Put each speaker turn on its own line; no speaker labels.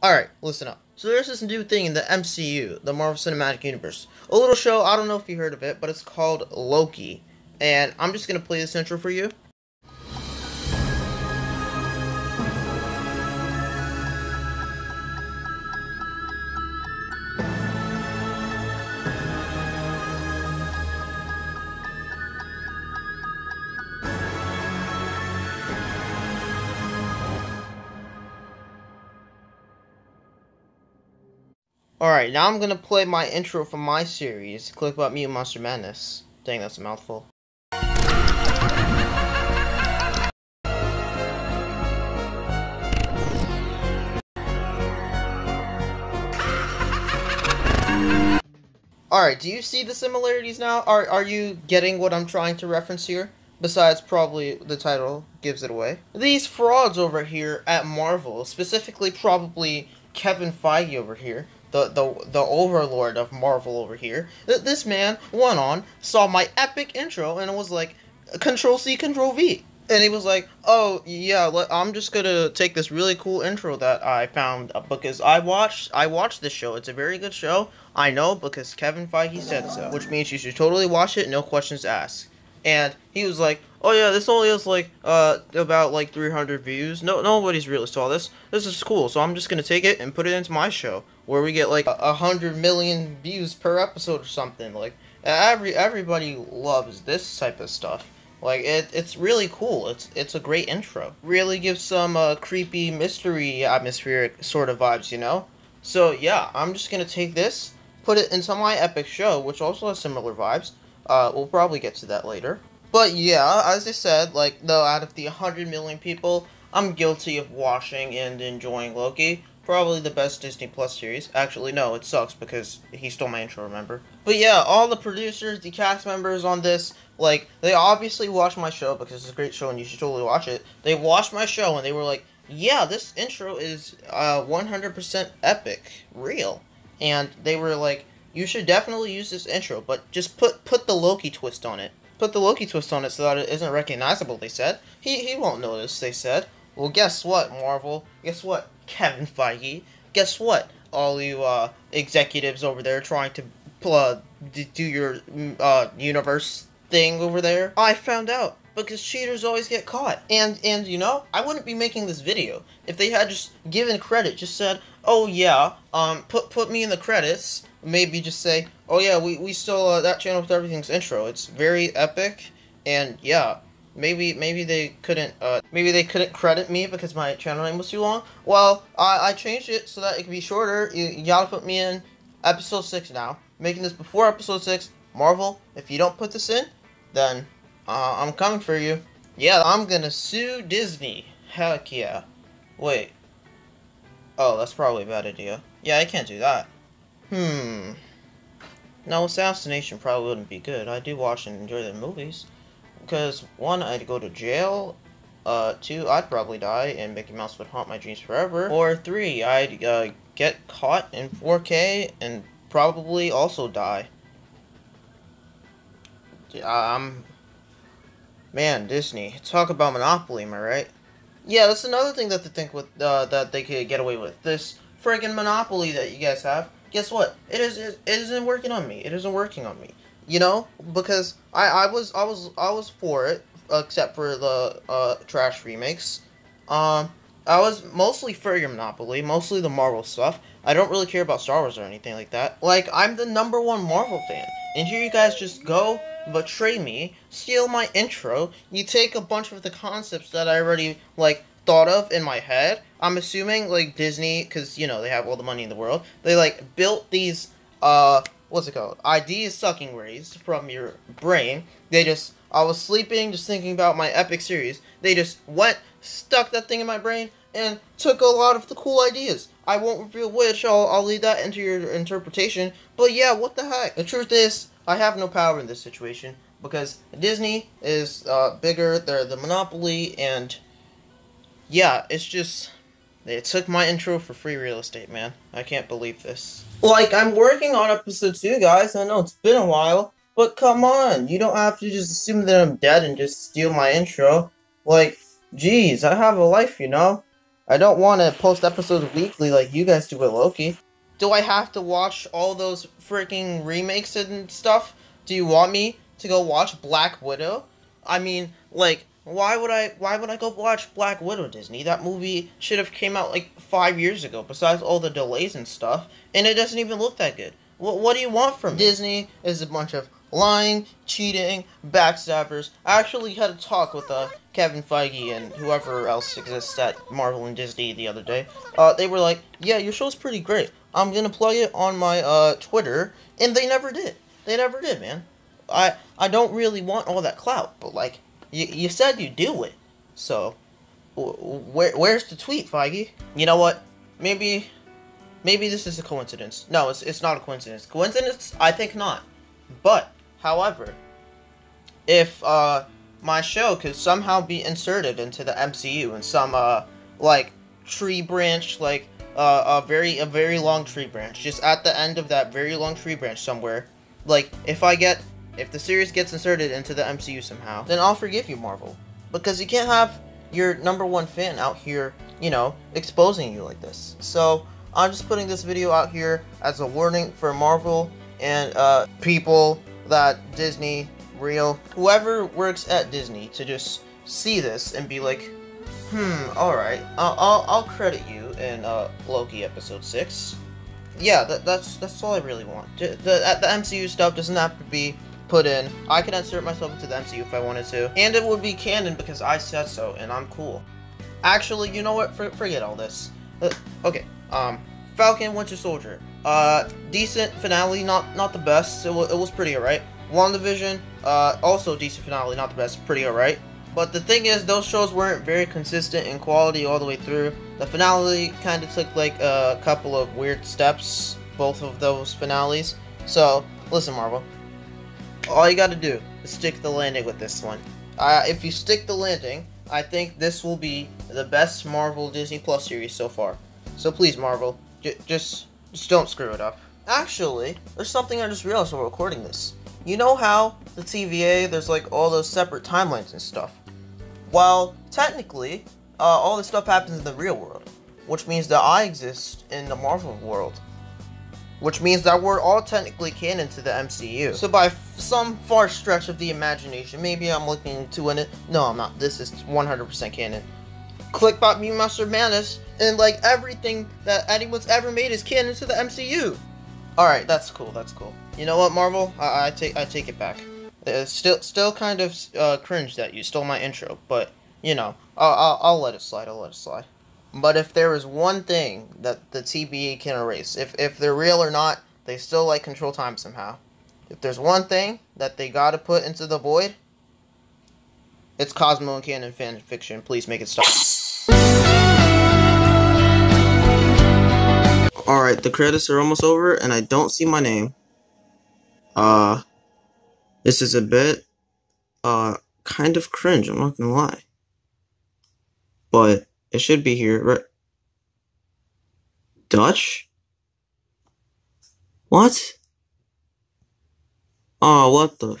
Alright, listen up. So there's this new thing in the MCU, the Marvel Cinematic Universe. A little show, I don't know if you heard of it, but it's called Loki. And I'm just gonna play this intro for you. Alright, now I'm gonna play my intro from my series, Click About Me and Monster Madness. Dang, that's a mouthful. Alright, do you see the similarities now? Are you getting what I'm trying to reference here? Besides, probably the title gives it away. These frauds over here at Marvel, specifically probably Kevin Feige over here, the overlord of Marvel over here, this man went on, saw my epic intro, and it was like, Control C, Control V. And he was like, "Oh yeah, I'm just gonna take this really cool intro that I found because I watched this show. It's a very good show. I know because Kevin Feige said so, which means you should totally watch it, no questions asked." And he was like, "Oh yeah, this only has like about like 300 views. Nobody's really saw this. This is cool. So I'm just gonna take it and put it into my show where we get like 100 million views per episode or something. Like everybody loves this type of stuff." Like it's really cool. It's a great intro. Really gives some creepy mystery atmospheric sort of vibes, you know. So yeah, I'm just gonna take this, put it into my epic show, which also has similar vibes. We'll probably get to that later. But yeah, as I said, like though out of the 100 million people, I'm guilty of watching and enjoying Loki. Probably the best Disney Plus series. Actually, no, it sucks because he stole my intro, remember? But yeah, all the producers, the cast members on this, like, they obviously watched my show because it's a great show and you should totally watch it. They watched my show and they were like, yeah, this intro is 100% epic, real. And they were like, you should definitely use this intro, but just put the Loki twist on it. Put the Loki twist on it so that it isn't recognizable, they said. He won't notice, they said. Well, guess what, Marvel? Guess what, Kevin Feige? Guess what, all you executives over there trying to do your universe thing over there? I found out because cheaters always get caught. And you know, I wouldn't be making this video if they had just given credit, just said, "Oh yeah, put me in the credits." Maybe just say, "Oh yeah, we still that channel with everything's intro. It's very epic." And yeah, maybe they couldn't credit me because my channel name was too long. Well, I changed it so that it could be shorter. You gotta put me in episode 6 now. Making this before episode 6. Marvel, if you don't put this in, then I'm coming for you. Yeah, I'm gonna sue Disney. Heck yeah. Wait. Oh, that's probably a bad idea. Yeah, I can't do that. No, assassination probably wouldn't be good. I do watch and enjoy the movies. Because, one, I'd go to jail. Two, I'd probably die and Mickey Mouse would haunt my dreams forever. Or three, I'd get caught in 4K and probably also die. Man, Disney. Talk about monopoly, am I right? Yeah, that's another thing that they think with that they could get away with. This friggin' monopoly that you guys have. Guess what? It isn't working on me. It isn't working on me. You know, because I was for it, except for the trash remakes. I was mostly for your Monopoly, mostly the Marvel stuff. I don't really care about Star Wars or anything like that. Like, I'm the #1 Marvel fan, and here you guys just go betray me, steal my intro. You take a bunch of the concepts that I already like thought of in my head. I'm assuming like Disney, because you know they have all the money in the world. They like built these what's it called? Ideas sucking rays from your brain. I was sleeping, just thinking about my epic series. They just stuck that thing in my brain, and took a lot of the cool ideas. I won't reveal which, I'll leave that into your interpretation. But yeah, what the heck? The truth is, I have no power in this situation, because Disney is bigger, they're the monopoly, and yeah, it's just... They took my intro for free real estate, man. I can't believe this. Like, I'm working on episode 2, guys. I know it's been a while. But come on. You don't have to just assume that I'm dead and just steal my intro. Like, geez, I have a life, you know? I don't want to post episodes weekly like you guys do with Loki. Do I have to watch all those freaking remakes and stuff? Do you want me to go watch Black Widow? I mean, like, why would I go watch Black Widow, Disney? That movie should have came out like 5 years ago, besides all the delays and stuff, and it doesn't even look that good. What do you want from me? Disney is a bunch of lying, cheating, backstabbers. I actually had a talk with Kevin Feige and whoever else exists at Marvel and Disney the other day. They were like, yeah, your show's pretty great. I'm gonna plug it on my Twitter, and they never did. They never did, man. I don't really want all that clout, but like, you said you do it. So, where's the tweet, Feige? You know what? Maybe this is a coincidence. No, it's not a coincidence. Coincidence? I think not. But, however, if my show could somehow be inserted into the MCU in some like tree branch, like a very long tree branch, just at the end of that very long tree branch somewhere, like if the series gets inserted into the MCU somehow, then I'll forgive you, Marvel, because you can't have your #1 fan out here, exposing you like this. So I'm just putting this video out here as a warning for Marvel and people that Disney, whoever works at Disney, to just see this and be like, alright, I'll credit you in Loki episode 6. Yeah, that's all I really want. The MCU stuff doesn't have to be put in. I can insert myself into the MCU if I wanted to, and it would be canon because I said so, and I'm cool. Actually, you know what? Forget all this. Okay, Falcon Winter Soldier. Decent finale, not the best. It was pretty alright. WandaVision, also decent finale, not the best, pretty alright. But the thing is, those shows weren't very consistent in quality all the way through. The finale kind of took like a couple of weird steps, both of those finales. So, listen, Marvel, all you gotta do is stick the landing with this one. If you stick the landing, I think this will be the best Marvel Disney Plus series so far. So please, Marvel, just don't screw it up. Actually, there's something I just realized while recording this. You know how the TVA, there's like all those separate timelines and stuff? Well, technically, all this stuff happens in the real world, which means that I exist in the Marvel world, which means that we're all technically canon to the MCU. So by some far stretch of the imagination, maybe I'm looking to win it. No, I'm not. This is 100% canon. Clickbot Meme Master Manus, and like everything that anyone's ever made is canon to the MCU. Alright, that's cool, that's cool. You know what, Marvel? I take it back. It's still kind of cringe that you stole my intro, but I'll let it slide. I'll let it slide. But if there is one thing that the TBA can erase, if they're real or not, they still like control time somehow. If there's one thing that they gotta put into the void, it's Cosmo and canon fan fiction. Please make it stop. Alright, the credits are almost over, and I don't see my name. This is a bit, kind of cringe, I'm not gonna lie. But it should be here, right? Dutch? What? Oh, what the...